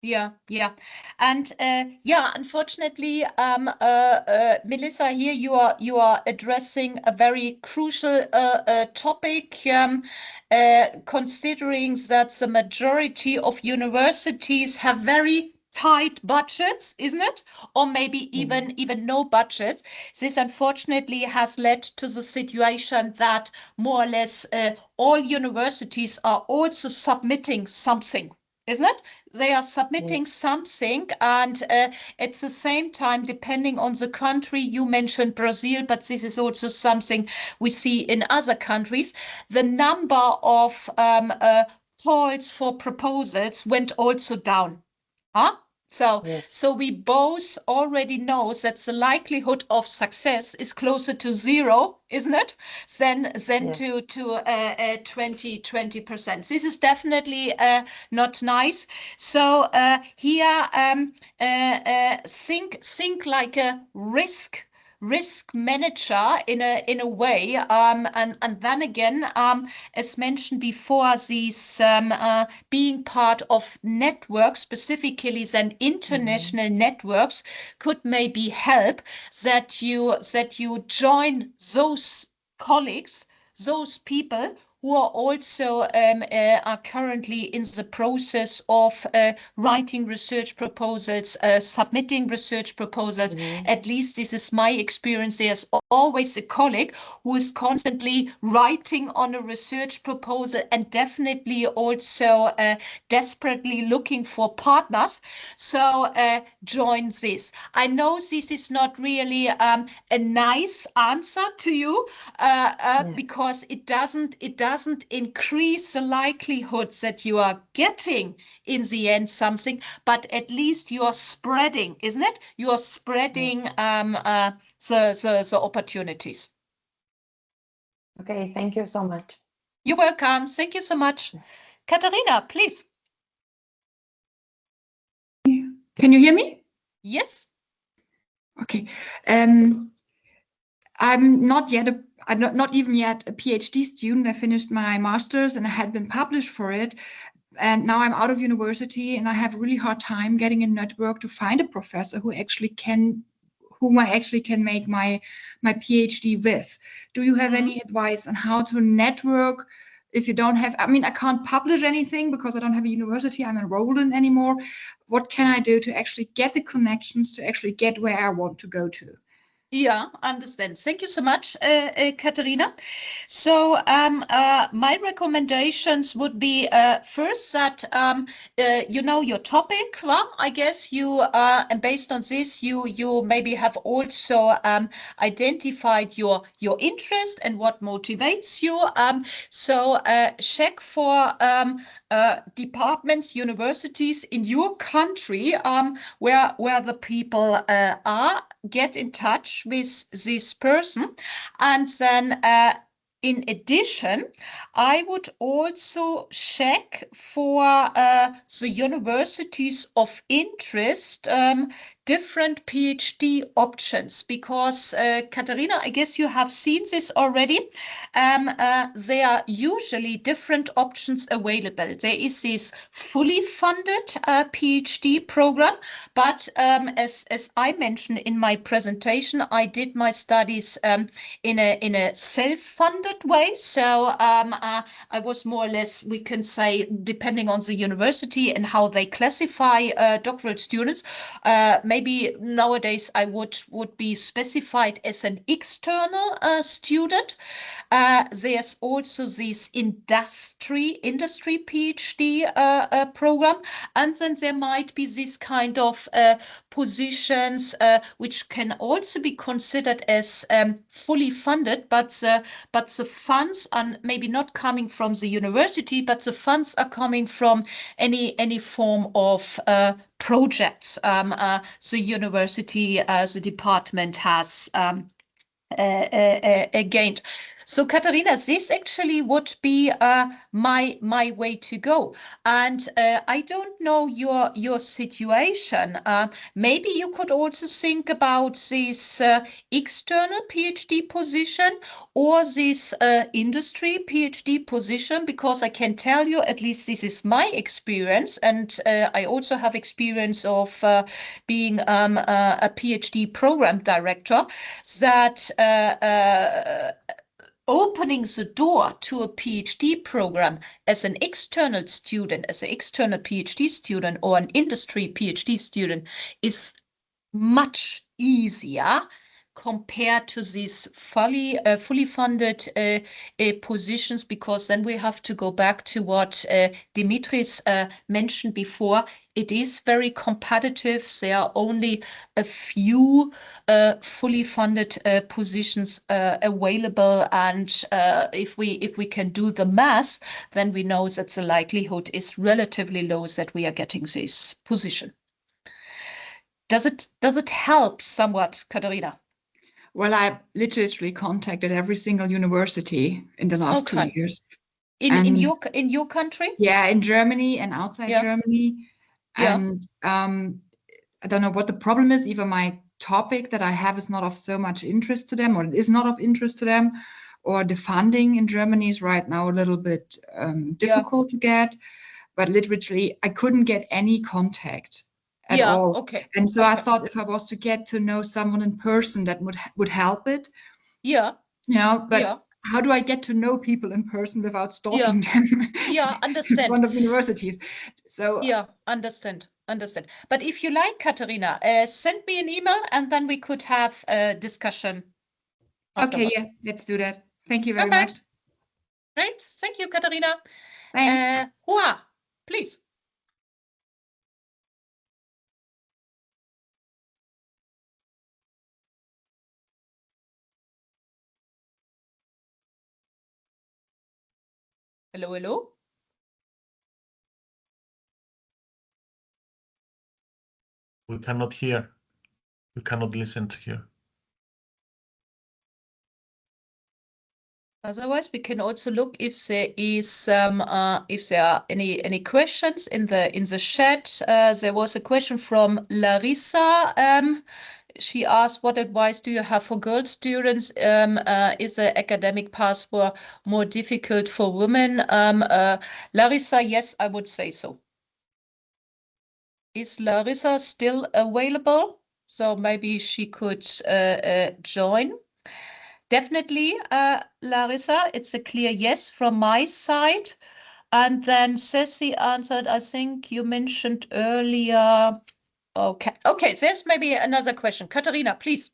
Yeah, yeah. And yeah, unfortunately, Melissa, here you are addressing a very crucial topic, considering that the majority of universities have very tight budgets, isn't it? Or maybe even no budgets. This unfortunately has led to the situation that more or less all universities are also submitting something, isn't it? They are submitting something, and at the same time, depending on the country, you mentioned Brazil, but this is also something we see in other countries, the number of calls for proposals went also down. Huh? So we both already know that the likelihood of success is closer to zero, isn't it? Than to 20%. This is definitely not nice. So here think like a risk manager in a way, and then again, as mentioned before, these being part of networks, specifically then international networks, could maybe help that you join those colleagues, those people who are also are currently in the process of writing research proposals, submitting research proposals. At least this is my experience. There's always a colleague who is constantly writing on a research proposal and definitely also desperately looking for partners. So join this. I know this is not really a nice answer to you because it doesn't increase the likelihood that you are getting in the end something, but at least you are spreading, isn't it? You are spreading the opportunities. Okay, thank you so much. You're welcome. Thank you so much. Katharina, please. Can you hear me? Yes. Okay. I'm not even yet a PhD student. I finished my master's and I had been published for it. And now I'm out of university and I have a really hard time getting a network to find a professor whom I actually can make my PhD with. Do you have any advice on how to network if you don't have, I mean, I can't publish anything because I don't have a university I'm enrolled in anymore. What can I do to actually get the connections to actually get where I want to go to? Yeah, understand. Thank you so much, Katharina. So my recommendations would be first that you know your topic. Well, I guess you and based on this, you maybe have also identified your interest and what motivates you. So check for departments, universities in your country where the people are. Get in touch with this person, and then in addition, I would also check for the universities of interest different PhD options, because Katharina, I guess you have seen this already. There are usually different options available. There is this fully funded PhD program, but as I mentioned in my presentation, I did my studies in a self-funded way. So I was more or less, we can say, depending on the university and how they classify doctoral students, maybe nowadays I would be specified as an external student. There's also this industry PhD program, and then there might be this kind of positions which can also be considered as fully funded, but the funds are maybe not coming from the university, but the funds are coming from any form of projects the university, the department has gained. So Katharina, this actually would be my way to go. And I don't know your situation. Maybe you could also think about this external PhD position or this industry PhD position, because I can tell you, at least this is my experience, and I also have experience of being a PhD program director, that opening the door to a PhD program as an external student, as an external PhD student or an industry PhD student is much easier compared to these fully funded positions, because then we have to go back to what Dimitris mentioned before. It is very competitive. There are only a few fully funded positions available, and if we can do the math, then we know that the likelihood is relatively low that we are getting this position. Does it help somewhat, Katharina? Well, I literally contacted every single university in the last 2 years. In your country? Yeah, in Germany and outside Germany. Yeah. And I don't know what the problem is. Either my topic that I have is not of so much interest to them, or it is not of interest to them, or the funding in Germany is right now a little bit difficult to get. But literally, I couldn't get any contact at all. Okay. And so I thought if I was to get to know someone in person, that would help it. Yeah. You know, but how do I get to know people in person without stalking them? Understand. In front of universities. So understand. But if you like, Katharina, send me an email and then we could have a discussion afterwards. Okay, let's do that. Thank you very much. Great. Thank you, Katharina. Thanks. Hua, please. Hello, hello. We cannot hear. We cannot listen to you. Otherwise, we can also look if there is if there are any questions in the chat. There was a question from Larissa. She asked, "What advice do you have for girl students? Is the academic path more difficult for women?" Larissa, yes, I would say so. Is Larissa still available? So maybe she could join. Definitely, Larissa, it's a clear yes from my side. And then Ceci answered, I think you mentioned earlier. Okay, there's maybe another question. Katharina, please.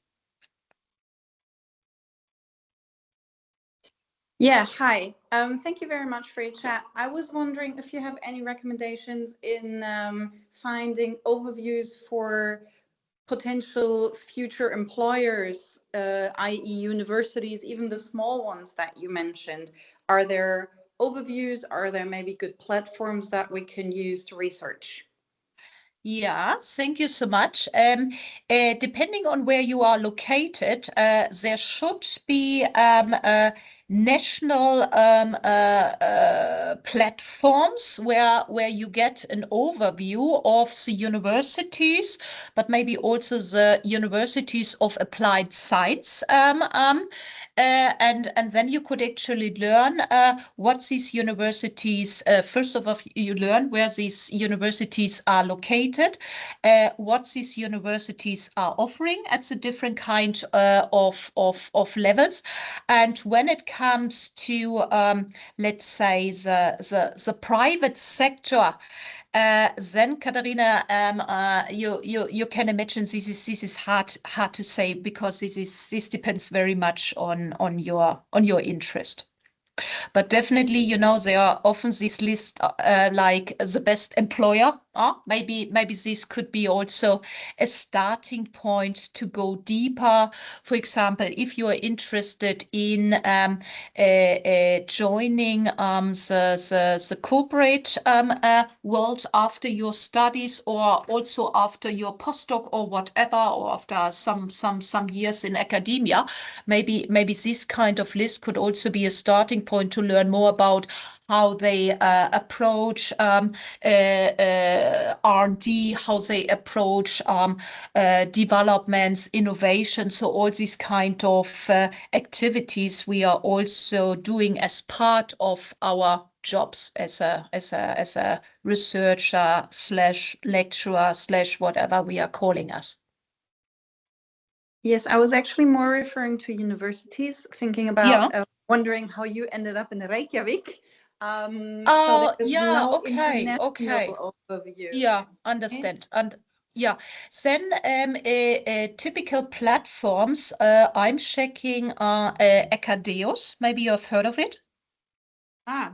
Yeah, hi. Thank you very much for your chat. I was wondering if you have any recommendations in finding overviews for potential future employers, i.e. universities, even the small ones that you mentioned. Are there overviews? Are there maybe good platforms that we can use to research? Yeah, thank you so much. Depending on where you are located, there should be national platforms where you get an overview of the universities, but maybe also the universities of applied science. And then you could actually learn what these universities, first of all, you learn where these universities are located, what these universities are offering at the different kind of levels. And when it comes to, let's say, the private sector, then Katharina, you can imagine this is hard to say, because this depends very much on your interest. But definitely, there are often this list like the best employer Maybe this could be also a starting point to go deeper. For example, if you are interested in joining the corporate world after your studies, or also after your postdoc or whatever, or after some years in academia, maybe this kind of list could also be a starting point to learn more about how they approach R&D, how they approach developments, innovation. So all these kind of activities we are also doing as part of our jobs as a researcher slash lecturer slash whatever we are calling us. Yes, I was actually more referring to universities, thinking about wondering how you ended up in Reykjavik. So there's no international overview. Yeah, understand. And yeah, then typical platforms I'm checking are Akadeos. Maybe you've heard of it.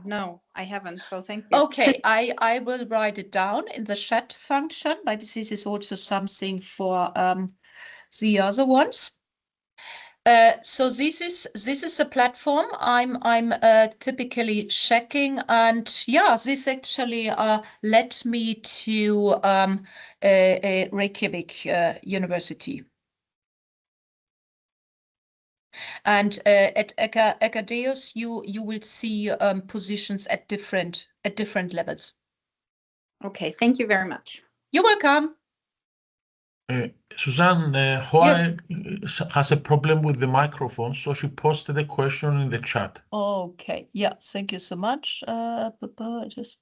No, I haven't. So thank you. Okay, I will write it down in the chat function. Maybe this is also something for the other ones. So this is a platform I'm typically checking, and yeah, this actually led me to Reykjavik University. And at Akadeos, you will see positions at different levels. Okay, thank you very much. You're welcome. Susanne, Hoa has a problem with the microphone, so she posted a question in the chat. Okay, yeah, thank you so much. Just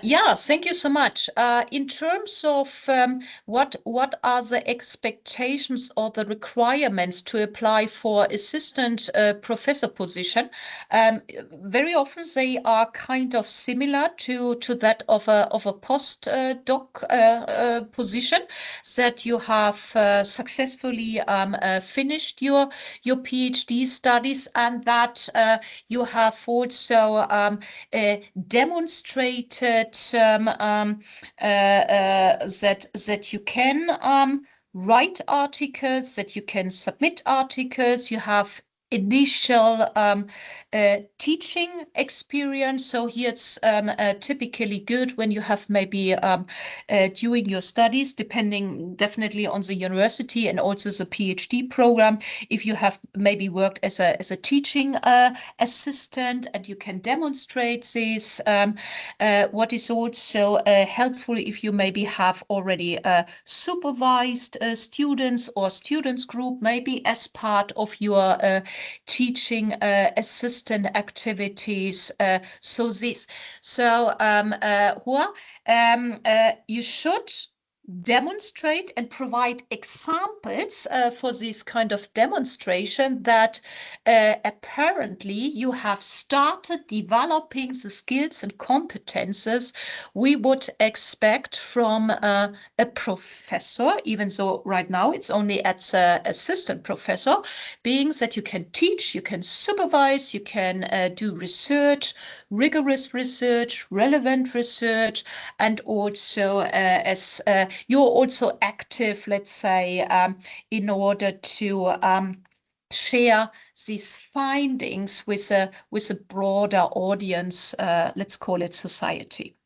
yeah, thank you so much. In terms of what are the expectations or the requirements to apply for assistant professor position, very often they are kind of similar to that of a postdoc position, that you have successful finished your PhD studies, and that you have also demonstrated that you can write articles, that you can submit articles, you have initial teaching experience. So here it's typically good when you have maybe during your studies, depending definitely on the university and also the PhD program, if you have maybe worked as a teaching assistant and you can demonstrate this. What is also helpful if you maybe have already supervised students or students group, maybe as part of your teaching assistant activities. You should demonstrate and provide examples for this kind of demonstration that apparently you have started developing the skills and competences we would expect from a professor, even though right now it's only at assistant professor, being that you can teach, you can supervise, you can do research, rigorous research, relevant research, and also as you're also active, let's say, in order to share these findings with a broader audience, let's call it society.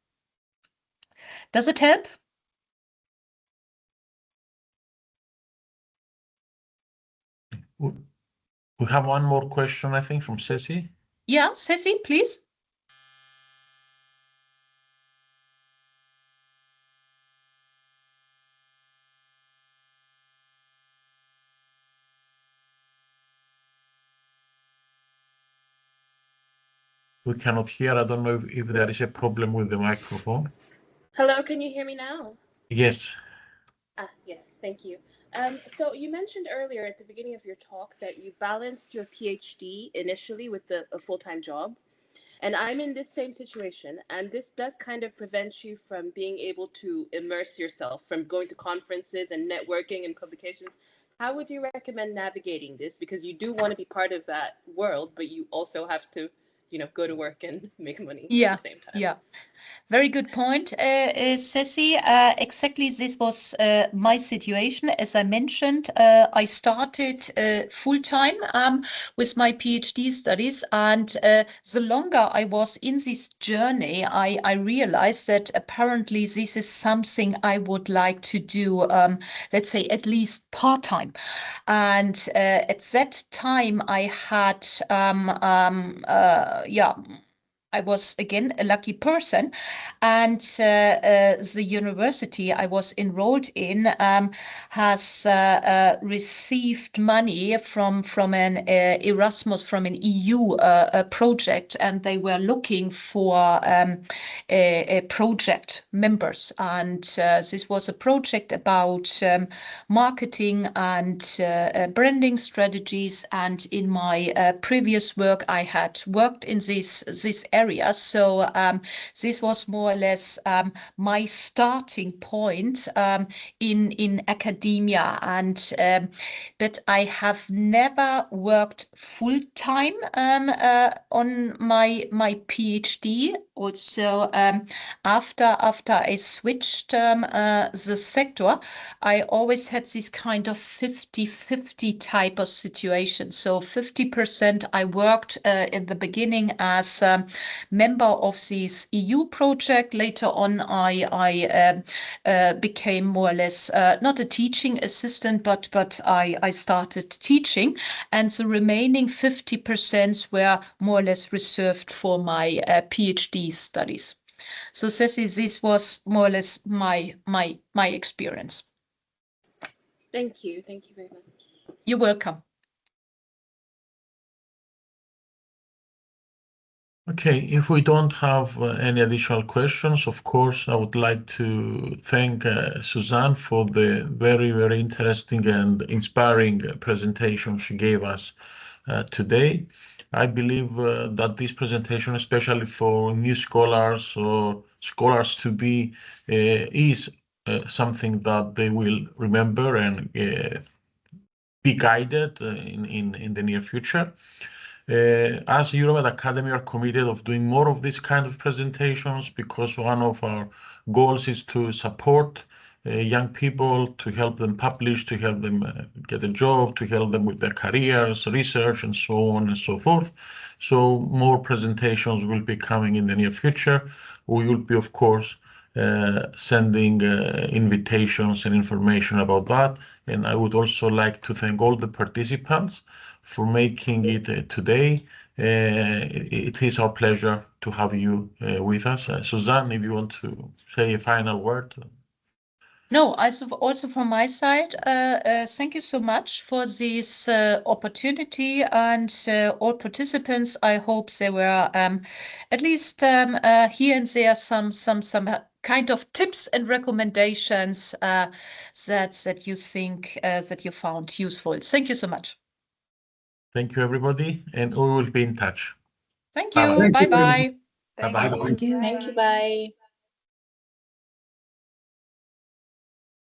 Does it help? We have one more question, I think, from Ceci. Yeah, Ceci, please. We cannot hear. I don't know if there is a problem with the microphone. Hello, can you hear me now? Yes. Yes, thank you. So you mentioned earlier at the beginning of your talk that you balanced your PhD initially with a full-time job. And I'm in this same situation, and this does kind of prevent you from being able to immerse yourself, from going to conferences and networking and publications, how would you recommend navigating this? Because you do want to be part of that world, but you also have to, go to work and make money at the same time. Yeah. Very good point, Ceci. Exactly, this was my situation. As I mentioned, I started full-time with my PhD studies, and the longer I was in this journey, I realized that apparently this is something I would like to do, let's say at least part-time. And at that time, I had, I was again a lucky person, and the university I was enrolled in has received money from an Erasmus, from an EU project, and they were looking for a project members, and this was a project about marketing and branding strategies. And in my previous work, I had worked in this area. So this was more or less my starting point in academia. And but I have never worked full time on my PhD. Also, after I switched the sector, I always had this kind of 50-50 type of situation. So 50% I worked in the beginning as member of this EU project. Later on, I became more or less not a teaching assistant, but I started teaching, and the remaining 50% were more or less reserved for my PhD studies. So Ceci, this was more or less my experience. Thank you very much. You're welcome. Okay, if we don't have any additional questions, of course, I would like to thank Susanne for the very, very interesting and inspiring presentation she gave us today. I believe that this presentation, especially for new scholars or scholars to be, is something that they will remember and be guided in the near future. As EuroMed Academy are committed of doing more of these kind of presentations, because one of our goals is to support young people, to help them publish, to help them get a job, to help them with their careers, research, and so on and so forth. So more presentations will be coming in the near future. We will be, of course, sending invitations and information about that. And I would also like to thank all the participants for making it today. It is our pleasure to have you with us. Susanne, if you want to say a final word. No, also from my side, thank you so much for this opportunity, and all participants. I hope there were at least here and there some kind of tips and recommendations that you think that you found useful. Thank you so much. Thank you, everybody, and we will be in touch. Thank you. Bye-bye. Bye-bye. Thank you. Thank you. Bye.